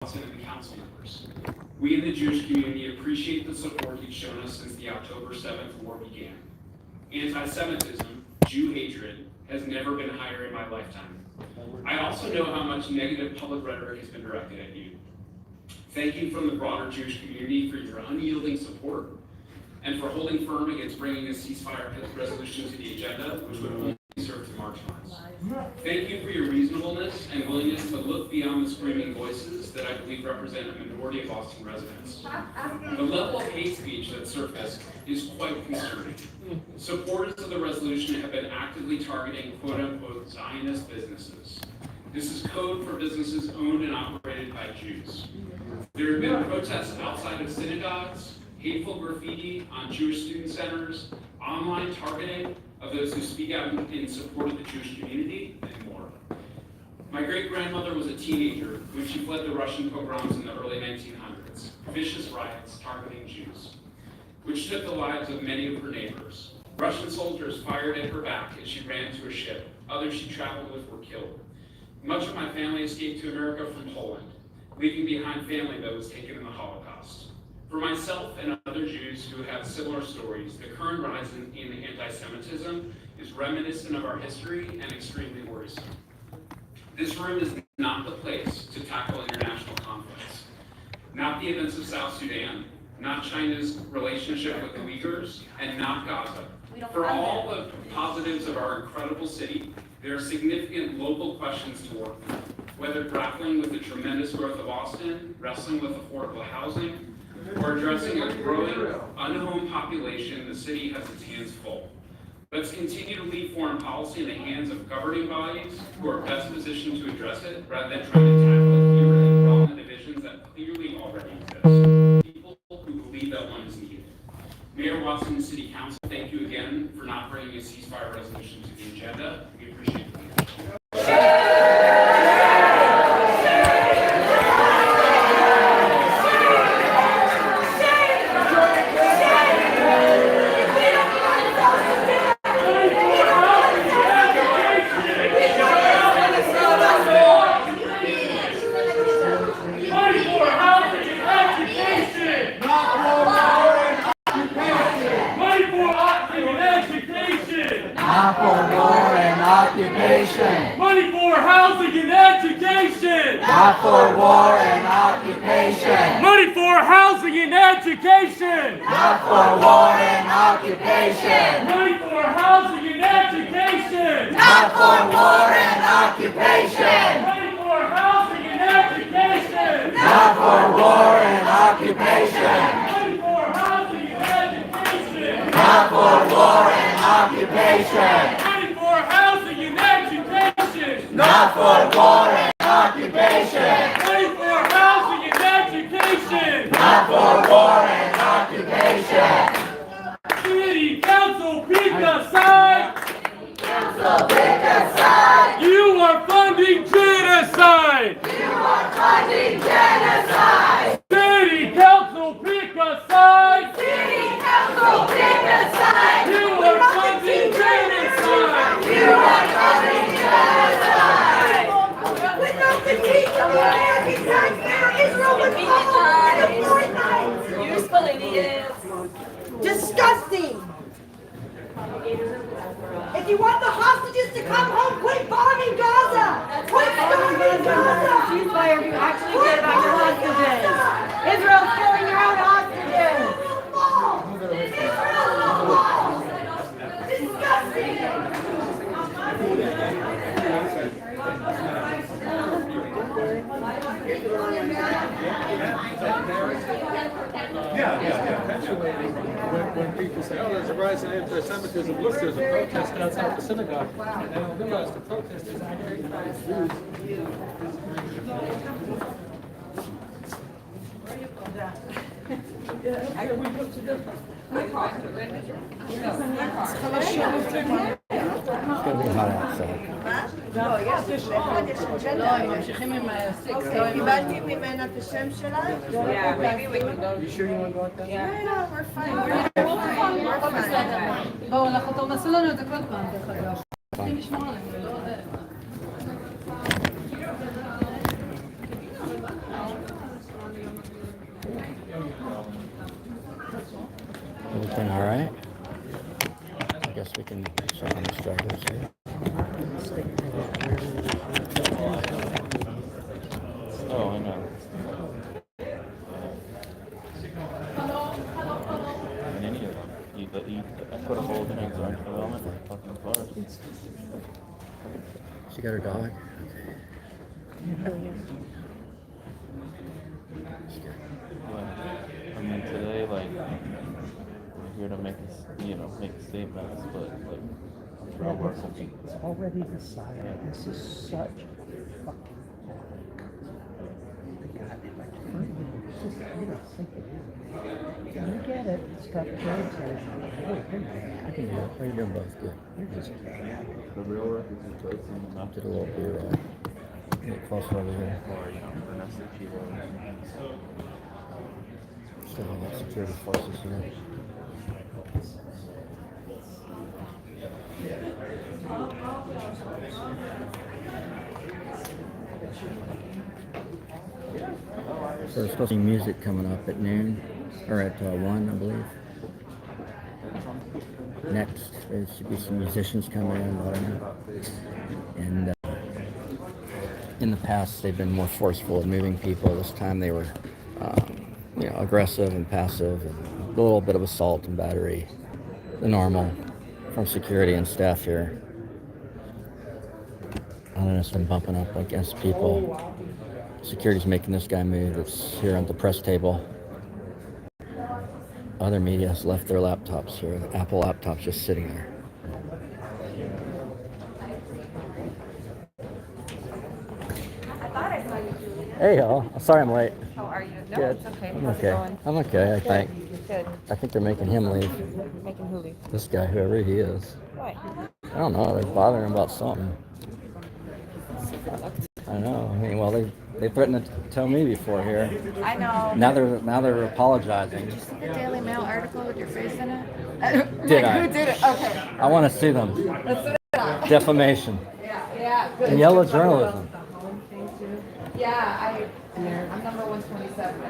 and the council members. We in the Jewish community appreciate the support you've shown us since the October 7th war began. Anti-Semitism, Jew hatred, has never been higher in my lifetime. I also know how much negative public rhetoric has been directed at you. Thank you from the broader Jewish community for your unyielding support and for holding firm against bringing a ceasefire resolution to the agenda, which would only serve to marginalize. Thank you for your reasonableness and willingness to look beyond the screaming voices that I believe represent a minority of Austin residents. The level of hate speech that surfaced is quite concerning. Supporters of the resolution have been actively targeting quote-unquote Zionist businesses. This is code for businesses owned and operated by Jews. There have been protests outside of synagogues, hateful graffiti on Jewish student centers, online targeting of those who speak out in support of the Jewish community, and more. My great-grandmother was a teenager when she fled the Russian pogroms in the early 1900s, vicious riots targeting Jews, which took the lives of many of her neighbors. Russian soldiers fired at her back as she ran to a ship. Others she traveled with were killed. Much of my family escaped to America from Poland, leaving behind family that was taken in the Holocaust. For myself and other Jews who have similar stories, the current rise in anti-Semitism is reminiscent of our history and extremely worrisome. This room is not the place to tackle international conflicts. Not the events of South Sudan, not China's relationship with the Uyghurs, and not Gaza. For all the positives of our incredible city, there are significant local questions to work through, whether grappling with the tremendous growth of Austin, wrestling with affordable housing, or addressing a growing, unhomed population. The city has its hands full. Let's continue to leave foreign policy in the hands of governing bodies who are best positioned to address it, rather than trying to tackle it here and draw on the divisions that clearly already exist. People who believe that one is needed. Mayor Watson and City Council, thank you again for not bringing a ceasefire resolution to the agenda. We appreciate it. Not for war and occupation. Money for housing and education. Not for war and occupation. Money for housing and education. Not for war and occupation. Money for housing and education. Not for war and occupation. Money for housing and education. Not for war and occupation. Money for housing and education. Not for war and occupation. Money for housing and education. Not for war and occupation. Money for housing and education. Not for war and occupation. City Council, pick a side. Council, pick a side. You are funding genocide. You are funding genocide. City Council, pick a side. City Council, pick a side. You are funding genocide. You are funding genocide. Without the teeth of the American taxpayer, Israel would fall in the fortnight. Useful idiots. Disgusting! If you want the hostages to come home, quit bombing Gaza! Quit bombing Gaza! Ceasefire, you actually care about your hostages. Israel's killing your own hostages. Israel will fall! Disgusting! When people say, oh, there's a rise in anti-Semitism, look, there's a protest outside the synagogue, and they don't realize the protest is actually Jews. It's gonna be hot outside. קיבלתי ממנה את השם שלה. You sure you want to go out there? No, we're fine. We're fine. בואו, אנחנו תעשו לנו את זה כל פעם, דרך אגב. צריכים לשמור עליהם, ולא... Everything all right? I guess we can check on the stragglers here. Oh, I know. And any of them. The equitable things aren't development like fucking cars. She got her dog? I mean, today, like, we're here to make statements, but, like, real work will be. It's already decided. This is such fucking the goddamn it's just you don't think it is. You get it. Stuff trades are I can do it. You're doing both good. you're just bad. The real work is replacing the Did a little B-roll. Get closer over here. or, Vanessa Kilo. Still got security forces here. So there's supposed to be music coming up at noon, or at 1, I believe. Next, there should be some musicians coming in, I don't know. And in the past, they've been more forceful at moving people. This time they were, aggressive and passive, and a little bit of assault and battery, the normal from security and staff here. I don't know, it's been bumping up against people. Security's making this guy move that's here at the press table. Other media has left their laptops here. The Apple laptop's just sitting there. I thought I saw you, Julia. Hey y'all, sorry I'm late. How are you? No, Good. it's okay. I'm How's it okay. going? I'm okay, I think. Good. I think they're making him leave. Making who leave? This guy, whoever he is. Why? I don't know, they're bothering him about something. I know. I mean, well, they threatened to tell me before here. I know. Now they're apologizing. The Daily Mail article with your face in it? Did I? Who did it? Okay. I want to sue them. Defamation. Yeah. Good. And yellow journalism. Yeah, I'm number 127.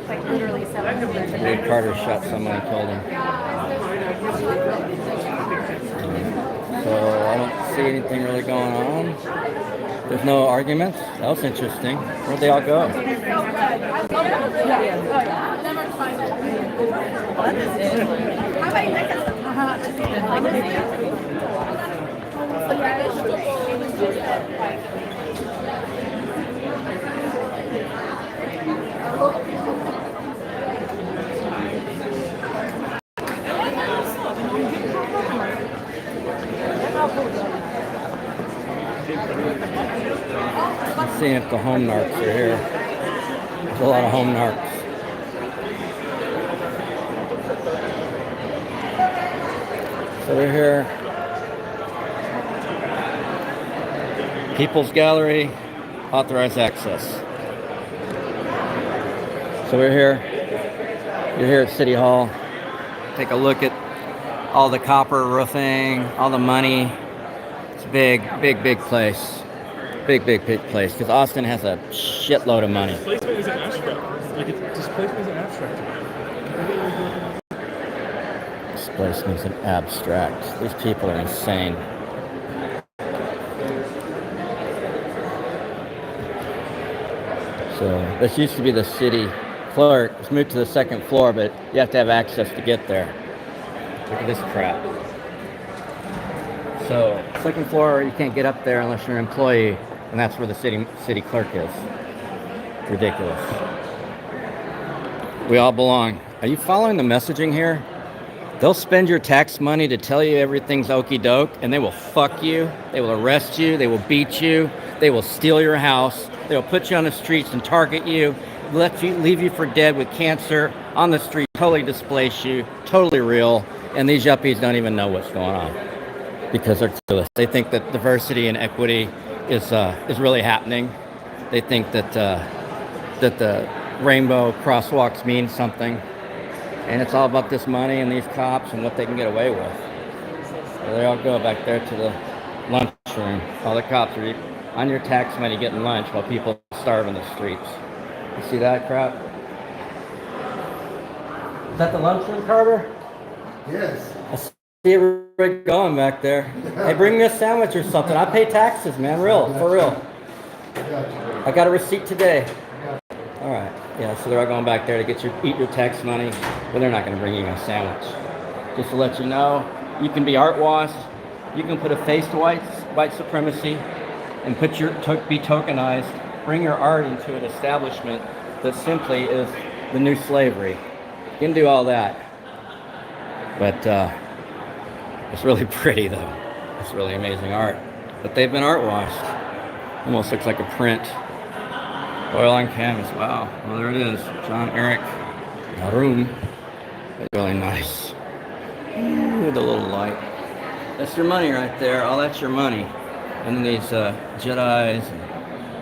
Like literally 700. Ray Carter shot someone and killed him. So I don't see anything really going on. There's no arguments. That was interesting. Where'd they all go? I'm seeing if the home narcs are here. There's a lot of home narcs. So they're here. People's Gallery, authorized access. So we're here. You're here at City Hall. Take a look at all the copper roofing, all the money. It's a big place. Big place. Because Austin has a shitload of money. Displacement is an abstract. Displacement is an abstract. Displacement's an abstract. These people are insane. So this used to be the city clerk. It's moved to the second floor, but you have to have access to get there. Look at this crap. So second floor, you can't get up there unless you're an employee, and that's where the city clerk is. Ridiculous. We all belong. Are you following the messaging here? They'll spend your tax money to tell you everything's okie doke, and they will fuck you, they will arrest you, they will beat you, they will steal your house, they will put you on the streets and target you, leave you for dead with cancer on the street, totally displace you, totally real, and these yuppies don't even know what's going on because they're clueless. They think that diversity and equity is really happening. They think that the rainbow crosswalks mean something. And it's all about this money and these cops and what they can get away with. So they all go back there to the lunchroom. All the cops are on your tax money getting lunch while people starve in the streets. You see that crap? Is that the lunchroom, Carter? Yes. I see everybody going back there. Hey, bring me a sandwich or something. I pay taxes, man. For real. I got a receipt today. All right. Yeah, so they're all going back there to eat your tax money, but they're not going to bring you a sandwich. Just to let you know, you can be art washed. You can put a face to white supremacy and be tokenized. Bring your art into an establishment that simply is the new slavery. You can do all that. But it's really pretty, though. It's really amazing art. But they've been art washed. Almost looks like a print. Oil on canvas. Wow. Well, there it is. John Eric Narum. It's really nice. Ooh, the little light. That's your money right there. All that's your money. And then these Jedis and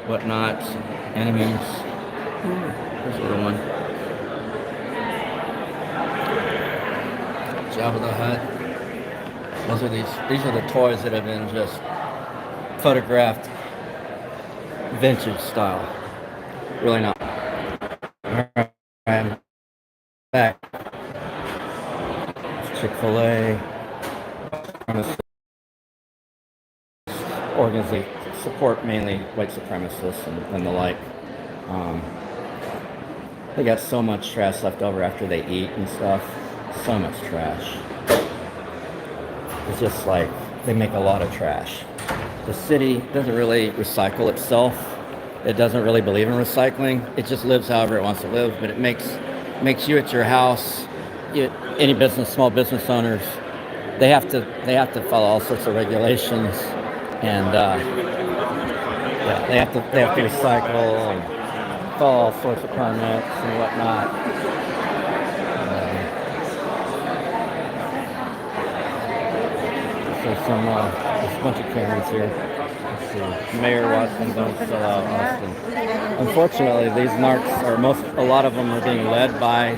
whatnots, enemies. There's a little one. Jabba the Hutt. These are the toys that have been just photographed vintage style. Really not. I'm back. Chick-fil-A. Organization support mainly white supremacists and the like. They got so much trash left over after they eat and stuff. So much trash. It's just like they make a lot of trash. The city doesn't really recycle itself. It doesn't really believe in recycling. It just lives however it wants to live, but it makes you at your house, any business, small business owners, they have to follow all sorts of regulations, and they have to recycle and follow all sorts of permits and whatnot. There's a bunch of Karens here. Let's see. Mayor Watson, don't sell out Austin. Unfortunately, these narcs a lot of them are being led by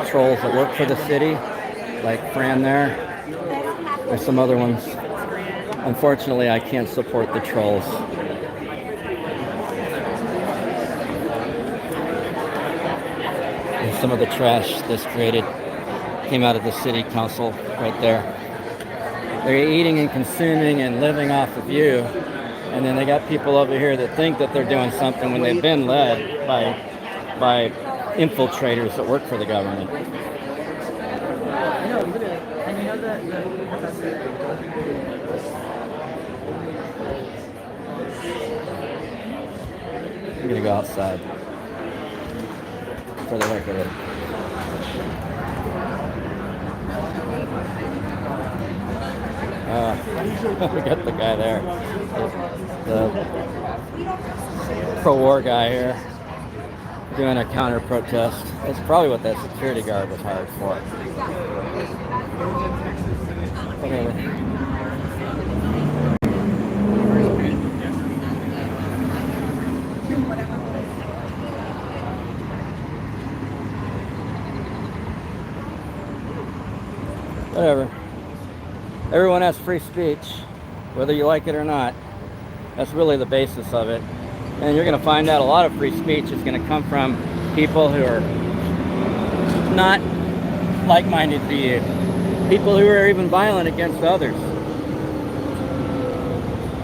trolls that work for the city, like Fran there. There's some other ones. Unfortunately, I can't support the trolls. And some of the trash this created came out of the city council right there. They're eating and consuming and living off of you, and then they got people over here that think that they're doing something when they've been led by infiltrators that work for the government. I'm gonna go outside for the record. We got the guy there, the pro-war guy here, doing a counter-protest. That's probably what that security guard was hired for. Whatever. Whatever. Everyone has free speech, whether you like it or not. That's really the basis of it. And you're going to find out a lot of free speech is going to come from people who are not like-minded to you. People who are even violent against others.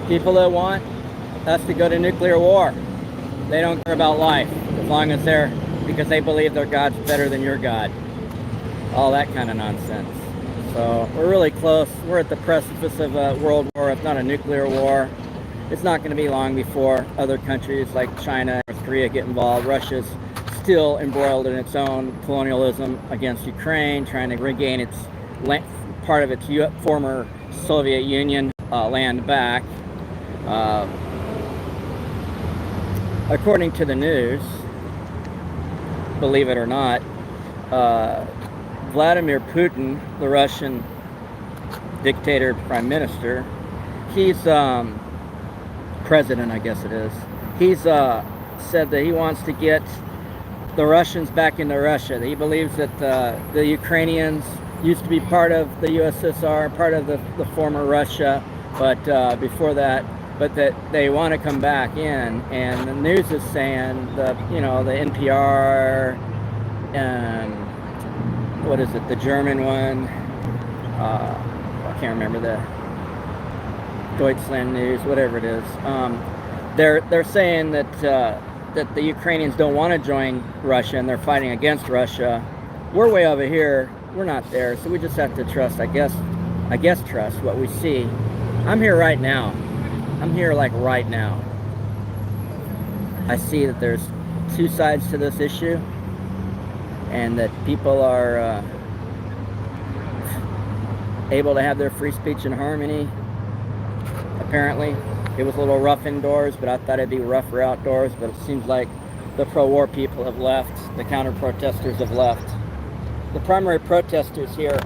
People that want us to go to nuclear war. They don't care about life, as long as because they believe their God's better than your God. All that kind of nonsense. So we're really close. We're at the precipice of a world war, if not a nuclear war. It's not going to be long before other countries like China and North Korea get involved. Russia's still embroiled in its own colonialism against Ukraine, trying to regain its part of its former Soviet Union land back. According to the news, believe it or not, Vladimir Putin, the Russian dictator prime minister, he's president, I guess it is. He's said that he wants to get the Russians back into Russia. He believes that the Ukrainians used to be part of the USSR, part of the former Russia, but before that, but that they want to come back in. And the news is saying the NPR, what is it, the German one? I can't remember, the Deutschland News, whatever it is. They're saying that the Ukrainians don't want to join Russia and they're fighting against Russia. We're way over here. We're not there, so we just have to trust. I guess trust what we see. I'm here right now. I'm here like right now. I see that there's two sides to this issue, and that people are able to have their free speech and harmony. Apparently, it was a little rough indoors, but I thought it'd be rougher outdoors. But it seems like the pro-war people have left. The counter-protesters have left. The primary protesters here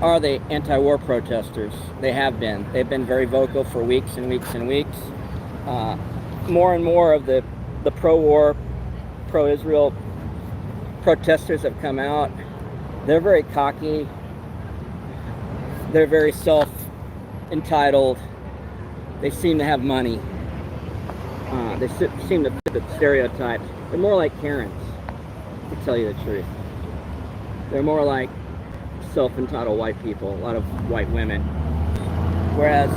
are the anti-war protesters. They have been. They've been very vocal for weeks and weeks and weeks. More and more of the pro-war, pro-Israel protesters have come out. They're very cocky. They're very self-entitled. They seem to have money. They seem to fit the stereotypes. They're more like Karens, to tell you the truth. They're more like self-entitled white people, a lot of white women. Whereas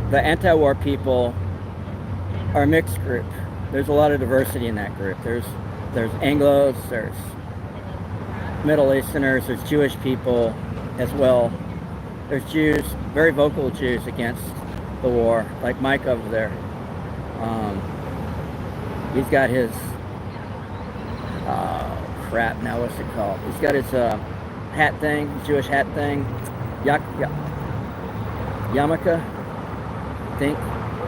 the anti-war people are a mixed group. There's a lot of diversity in that group. There's Anglos, there's Middle Easterners, there's Jewish people as well. There's Jews, very vocal Jews against the war, like Mike over there. He's got his, crap, now what's it called? He's got his hat thing, Jewish hat thing, yarmulke, I think.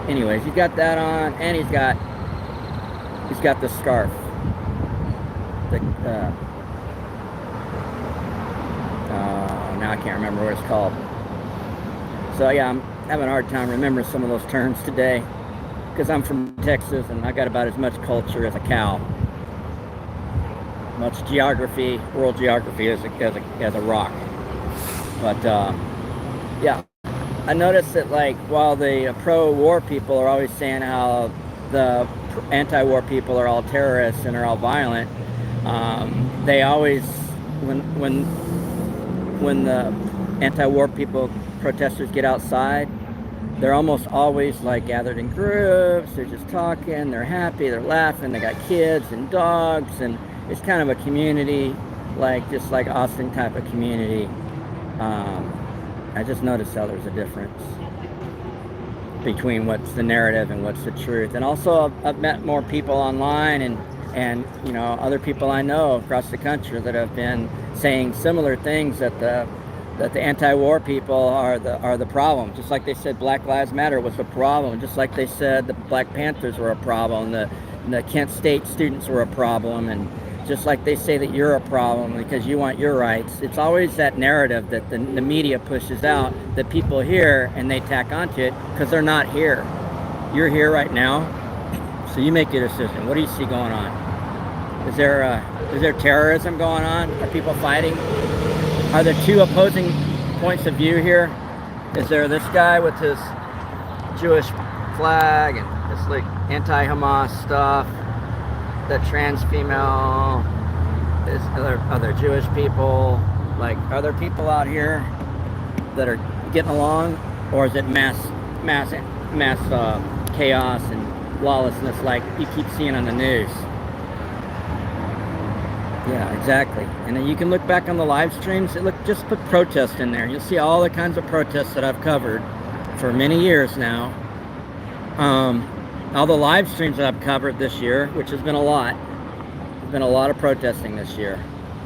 Anyways, he's got that on, and he's got the scarf. Now I can't remember what it's called. So yeah, I'm having a hard time remembering some of those terms today, because I'm from Texas and I got about as much culture as a cow. Much geography, world geography as a rock. But yeah, I noticed that, like, while the pro-war people are always saying how the anti-war people are all terrorists and are all violent, they always, when the anti-war people, protesters, get outside, they're almost always like gathered in groups. They're just talking, they're happy, they're laughing, they got kids and dogs, and it's kind of a community, just like Austin type of community. I just noticed how there's a difference between what's the narrative and what's the truth. And also I've met more people online and other people I know across the country that have been saying similar things, that the anti-war people are the problem. Just like they said Black Lives Matter was a problem, just like they said the Black Panthers were a problem, the Kent State students were a problem, and just like they say that you're a problem because you want your rights. It's always that narrative that the media pushes out that people hear and they tack onto it because they're not here. You're here right now, so you make your decision. What do you see going on? Is there terrorism going on? Are people fighting? Are there two opposing points of view here? Is there this guy with his Jewish flag and this like anti-Hamas stuff? The trans female? Is other Jewish people? Like, are there people out here that are getting along, or is it mass chaos and lawlessness like you keep seeing on the news? Yeah, exactly. And then you can look back on the live streams. Just put protest in there. You'll see all the kinds of protests that I've covered for many years now. All the live streams that I've covered this year, which has been a lot. There's been a lot of protesting this year.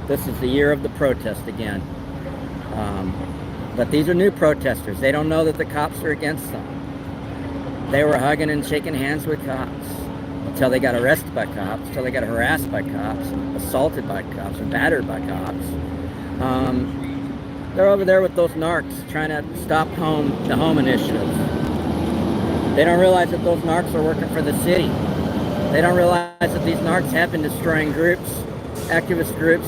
This is the year of the protest again. But these are new protesters. They don't know that the cops are against them. They were hugging and shaking hands with cops until they got arrested by cops, until they got harassed by cops, assaulted by cops, or battered by cops. They're over there with those narcs trying to stop the home initiatives. They don't realize that those narcs are working for the city. They don't realize that these narcs have been destroying groups, activist groups,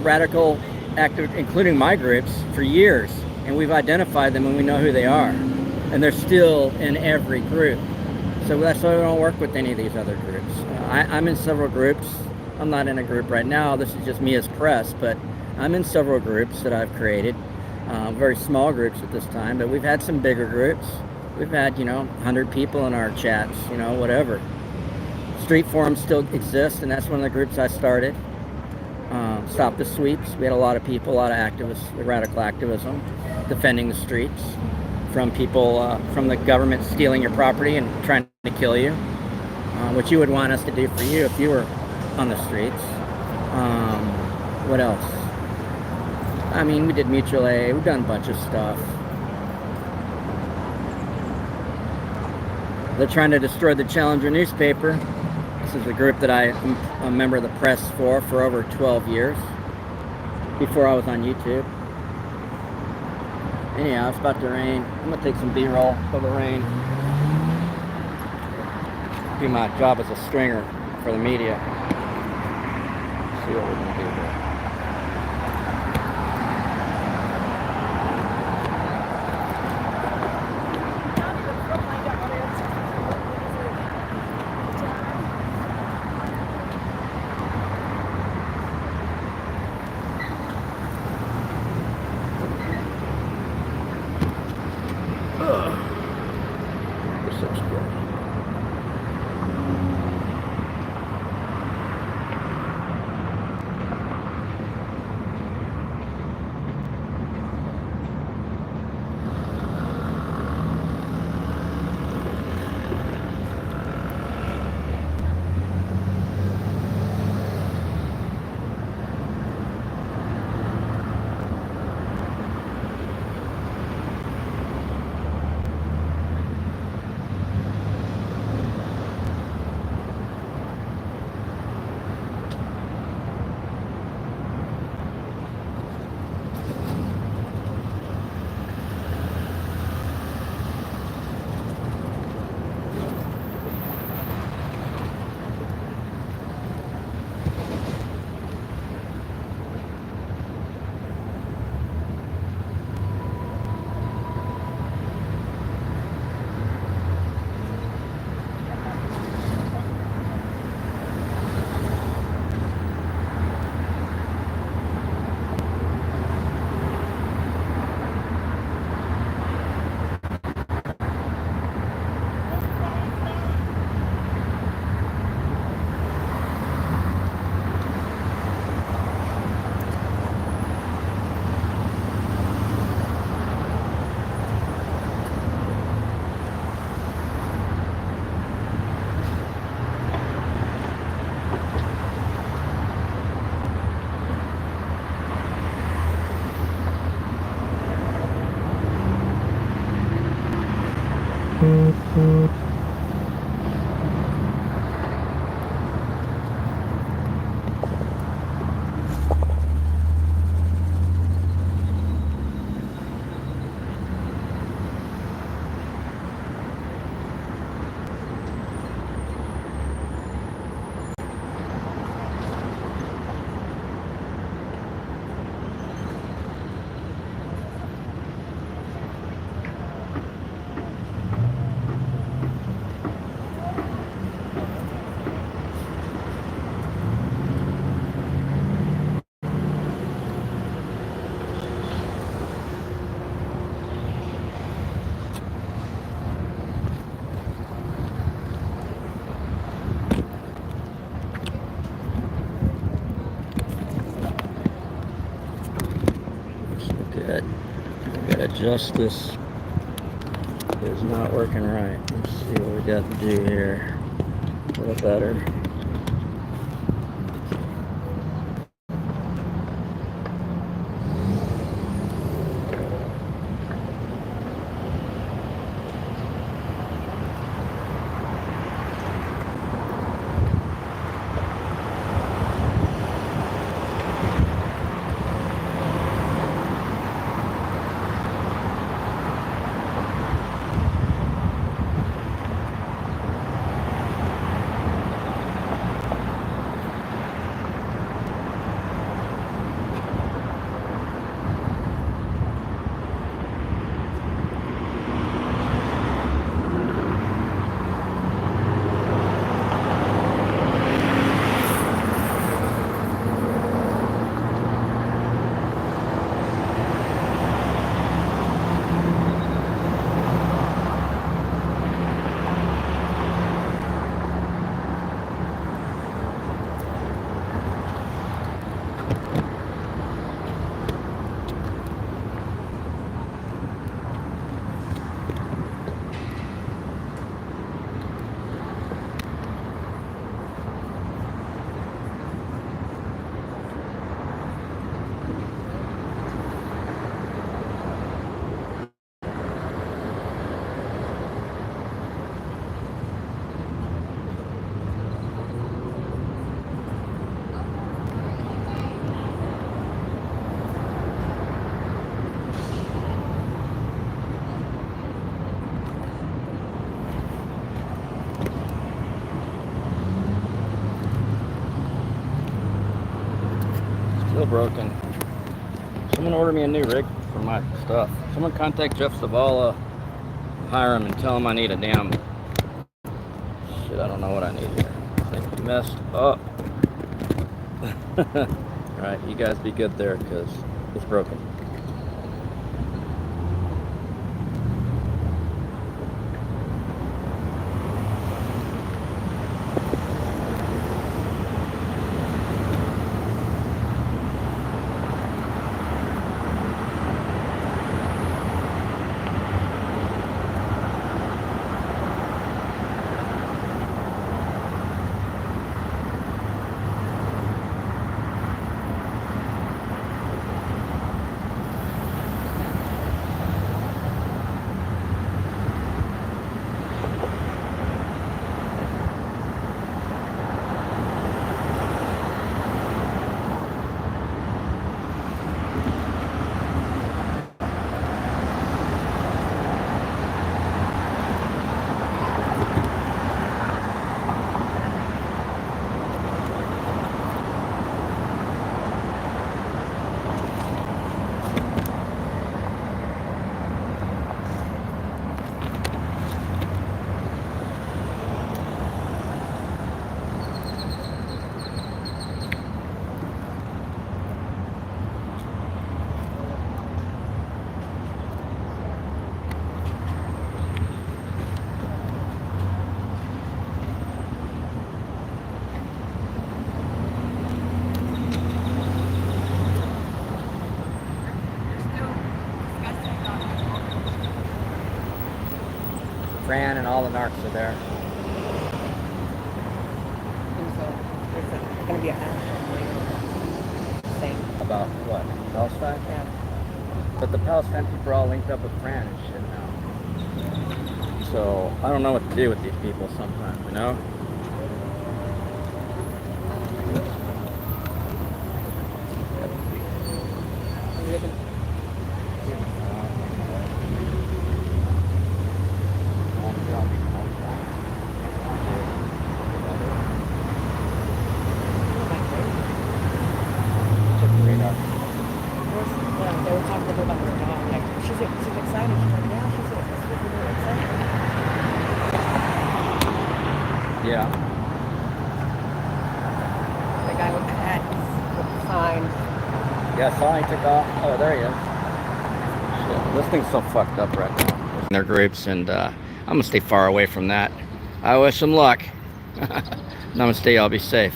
radical active, including my groups, for years. and we've identified them and we know who they are. And they're still in every group. So that's why we don't work with any of these other groups. I'm in several groups. I'm not in a group right now. This is just me as press, but I'm in several groups that I've created. Very small groups at this time, but we've had some bigger groups. We've had, 100 people in our chats, whatever. Street forums still exist, and that's one of the groups I started. Stop the Sweeps. We had a lot of people, a lot of activists, radical activism, defending the streets from people, from the government stealing your property and trying to kill you, which you would want us to do for you if you were on the streets. What else? I mean, we did mutual aid. We've done a bunch of stuff. They're trying to destroy the Challenger newspaper. This is a group that I'm a member of the press for over 12 years, before I was on YouTube. Anyhow, it's about to rain. I'm gonna take some B-roll for the rain. Do my job as a stringer for the media. See what we're gonna do here. This looks good. Justice is not working right. Let's see what we got to do here. A little better. broken. Someone order me a new rig for my stuff. Someone contact Jeff Zavala, hire him, and tell him I need a damn. Shit, I don't know what I need here. It's messed up. Alright, you guys be good there, because it's broken. Fran and all the narcs are there. Gonna be a thing. About what? Palestine? Yeah. But the Palestine people are all linked up with Fran and shit now. So I don't know what to do with these people sometimes, you know? They were talking to her about her dog. Like, she's excited. She's like, yeah, she's really excited. Yeah. The guy with the hat with the sign. Yeah, I saw he took off. Oh, there he is. Shit, this thing's so fucked up right now. In their groups, and I'm gonna stay far away from that. I wish them luck. Namaste, I'll be safe.